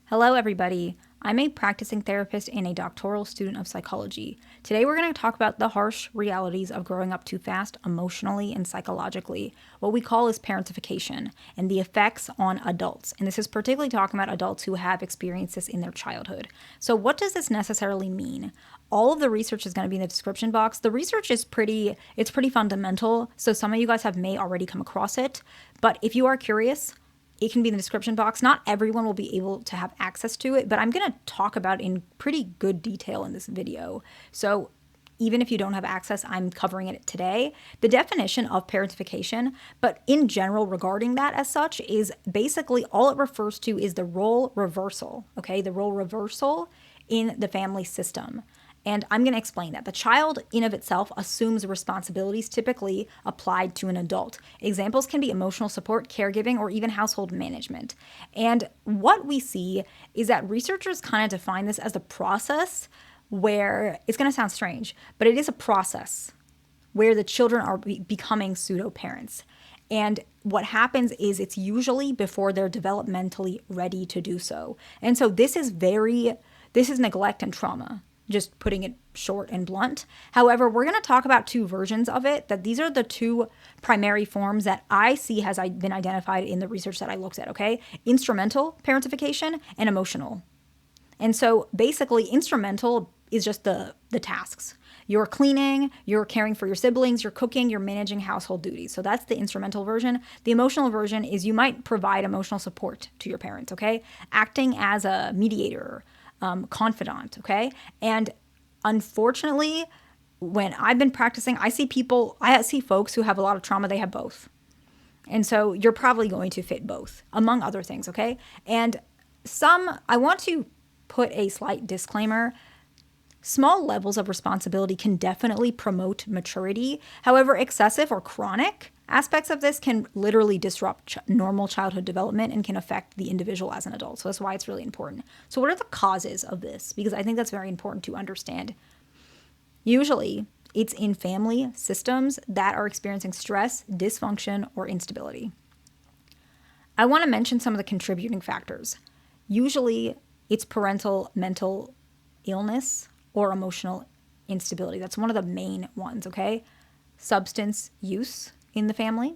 Hello, everybody. I'm a practicing therapist and a doctoral student of psychology. Today, we're going to talk about the harsh realities of growing up too fast emotionally and psychologically, what we call is parentification, and the effects on adults. And this is particularly talking about adults who have experienced this in their childhood. So, what does this necessarily mean? All of the research is going to be in the description box. The research is pretty fundamental, so some of you guys may already come across it. But if you are curious, it can be in the description box. Not everyone will be able to have access to it, but I'm going to talk about it in pretty good detail in this video. So even if you don't have access, I'm covering it today. The definition of parentification, but in general regarding that as such, is basically all it refers to is the role reversal, okay? The role reversal in the family system. And I'm going to explain that. The child in of itself assumes responsibilities typically applied to an adult. Examples can be emotional support, caregiving, or even household management. And what we see is that researchers kind of define this as the process where, it's going to sound strange, but it is a process where the children are becoming pseudo-parents. And what happens is it's usually before they're developmentally ready to do so. And so this is neglect and trauma, just putting it short and blunt. However, we're going to talk about two versions of it, that these are the two primary forms that I see has been identified in the research that I looked at, okay? Instrumental parentification and emotional. And so basically instrumental is just the tasks. You're cleaning, you're caring for your siblings, you're cooking, you're managing household duties. So that's the instrumental version. The emotional version is you might provide emotional support to your parents, okay? Acting as a mediator, confidant, okay? And unfortunately, when I've been practicing, I see folks who have a lot of trauma, they have both. And so you're probably going to fit both, among other things, okay? And I want to put a slight disclaimer. Small levels of responsibility can definitely promote maturity. However, excessive or chronic aspects of this can literally disrupt normal childhood development and can affect the individual as an adult. So that's why it's really important. So what are the causes of this? Because I think that's very important to understand. Usually, it's in family systems that are experiencing stress, dysfunction, or instability. I want to mention some of the contributing factors. Usually, it's parental mental illness or emotional instability. That's one of the main ones, okay? Substance use in the family,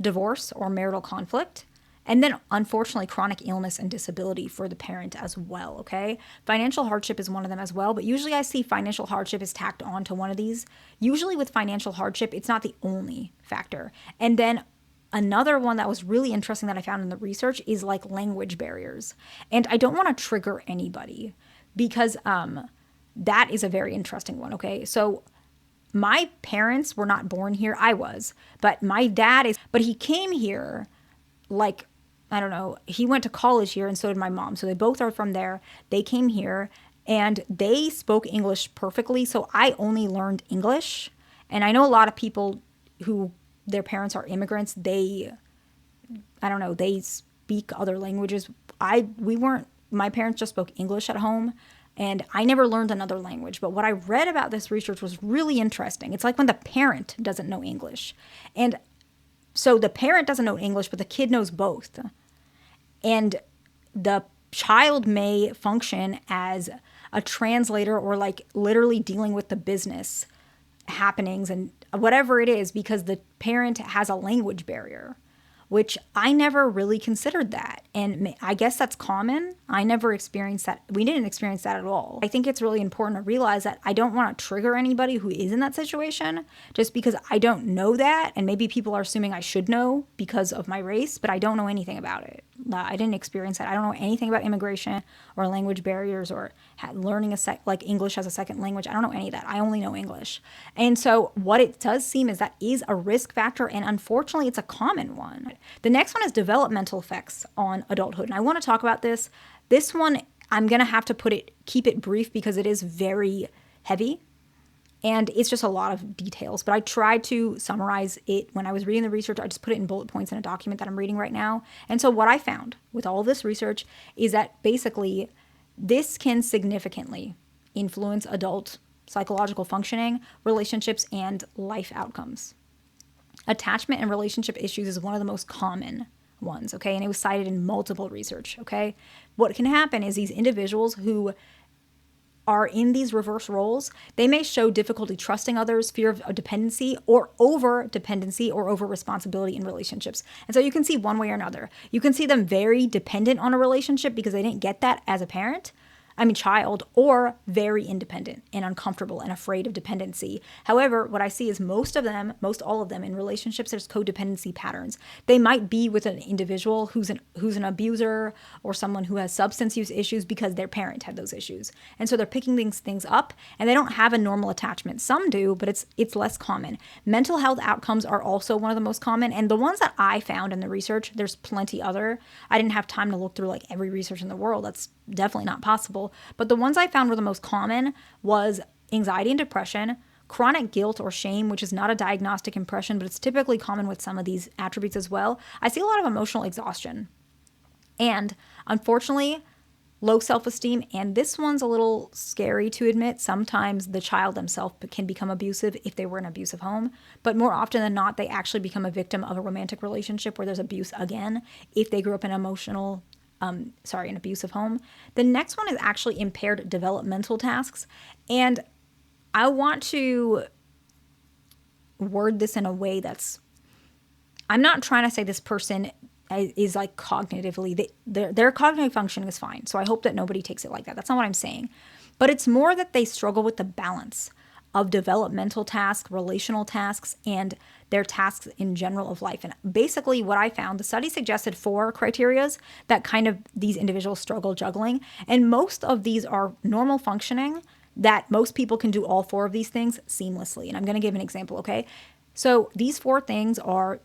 divorce or marital conflict, and then unfortunately chronic illness and disability for the parent as well, okay? Financial hardship is one of them as well, but usually I see financial hardship is tacked on to one of these. Usually with financial hardship, it's not the only factor. And then another one that was really interesting that I found in the research is like language barriers. And I don't want to trigger anybody because that is a very interesting one, okay? So my parents were not born here. I was. But my dad is. But he came here like, I don't know, he went to college here and so did my mom. So they both are from there. They came here and they spoke English perfectly. So I only learned English. And I know a lot of people who their parents are immigrants. They speak other languages. My parents just spoke English at home. And I never learned another language. But what I read about this research was really interesting. It's like when the parent doesn't know English. And so the parent doesn't know English, but the kid knows both. And the child may function as a translator or like literally dealing with the business happenings and whatever it is because the parent has a language barrier, which I never really considered that. And I guess that's common. I never experienced that. We didn't experience that at all. I think it's really important to realize that I don't want to trigger anybody who is in that situation just because I don't know that. And maybe people are assuming I should know because of my race, but I don't know anything about it. I didn't experience that. I don't know anything about immigration or language barriers or learning like English as a second language. I don't know any of that. I only know English. And so what it does seem is that is a risk factor. And unfortunately, it's a common one. The next one is developmental effects on adulthood. And I want to talk about this. This one, I'm going to have to keep it brief because it is very heavy. And it's just a lot of details. But I tried to summarize it when I was reading the research. I just put it in bullet points in a document that I'm reading right now. And so what I found with all of this research is that basically this can significantly influence adult psychological functioning, relationships, and life outcomes. Attachment and relationship issues is one of the most common ones, okay? And it was cited in multiple research, okay? What can happen is these individuals who are in these reverse roles, they may show difficulty trusting others, fear of dependency, or over dependency or over responsibility in relationships. And so you can see one way or another. You can see them very dependent on a relationship because they didn't get that as a child, or very independent and uncomfortable and afraid of dependency. However, what I see is most all of them in relationships, there's codependency patterns. They might be with an individual who's an abuser or someone who has substance use issues because their parent had those issues. And so they're picking these things up and they don't have a normal attachment. Some do, but it's less common. Mental health outcomes are also one of the most common. And the ones that I found in the research, there's plenty other. I didn't have time to look through like every research in the world. That's definitely not possible. But the ones I found were the most common was anxiety and depression, chronic guilt or shame, which is not a diagnostic impression, but it's typically common with some of these attributes as well. I see a lot of emotional exhaustion. And unfortunately, low self-esteem, and this one's a little scary to admit. Sometimes the child themselves can become abusive if they were in an abusive home, but more often than not, they actually become a victim of a romantic relationship where there's abuse again if they grew up in an abusive home. The next one is actually impaired developmental tasks. And I want to word this in a way I'm not trying to say this person is like cognitively, their cognitive functioning is fine. So I hope that nobody takes it like that. That's not what I'm saying. But it's more that they struggle with the balance of developmental tasks, relational tasks, and their tasks in general of life. And basically what I found, the study suggested 4 criterias that kind of these individuals struggle juggling. And most of these are normal functioning that most people can do all 4 of these things seamlessly. And I'm going to give an example, okay? So these 4 things are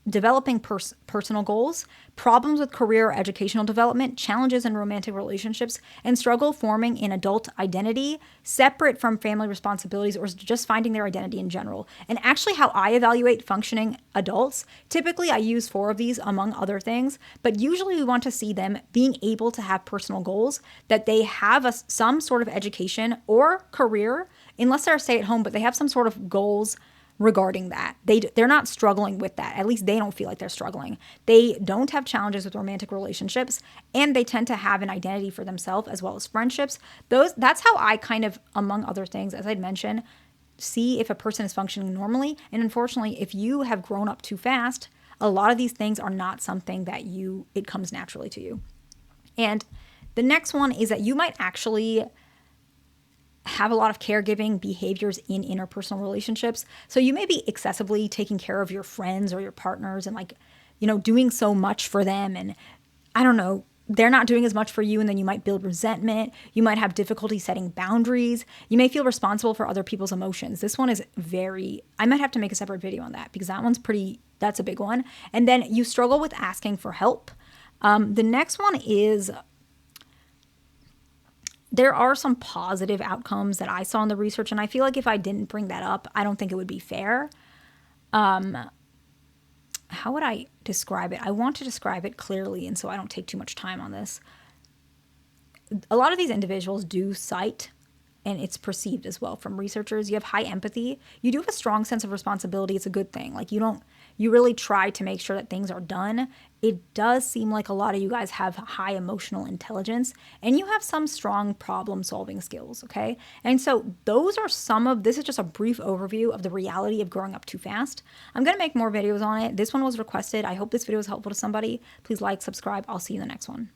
developing personal goals, problems with career or educational development, challenges in romantic relationships, and struggle forming an adult identity separate from family responsibilities or just finding their identity in general. And actually how I evaluate functioning adults, typically I use 4 of these among other things, but usually we want to see them being able to have personal goals, that they have some sort of education or career, unless they're stay-at-home, but they have some sort of goals regarding that. They're not struggling with that. At least they don't feel like they're struggling. They don't have challenges with romantic relationships, and they tend to have an identity for themselves as well as friendships. That's how I kind of, among other things, as I'd mentioned, see if a person is functioning normally. And unfortunately, if you have grown up too fast, a lot of these things are not something that it comes naturally to you. And the next one is that you might actually have a lot of caregiving behaviors in interpersonal relationships. So you may be excessively taking care of your friends or your partners and doing so much for them. And I don't know, they're not doing as much for you. And then you might build resentment. You might have difficulty setting boundaries. You may feel responsible for other people's emotions. This one is I might have to make a separate video on that because that's a big one. And then you struggle with asking for help. The next one is, there are some positive outcomes that I saw in the research, and I feel like if I didn't bring that up, I don't think it would be fair. How would I describe it? I want to describe it clearly, and so I don't take too much time on this. A lot of these individuals do cite, and it's perceived as well from researchers, you have high empathy. You do have a strong sense of responsibility. It's a good thing. You really try to make sure that things are done. It does seem like a lot of you guys have high emotional intelligence, and you have some strong problem solving skills, okay? And so this is just a brief overview of the reality of growing up too fast. I'm gonna make more videos on it. This one was requested. I hope this video was helpful to somebody. Please like, subscribe. I'll see you in the next one.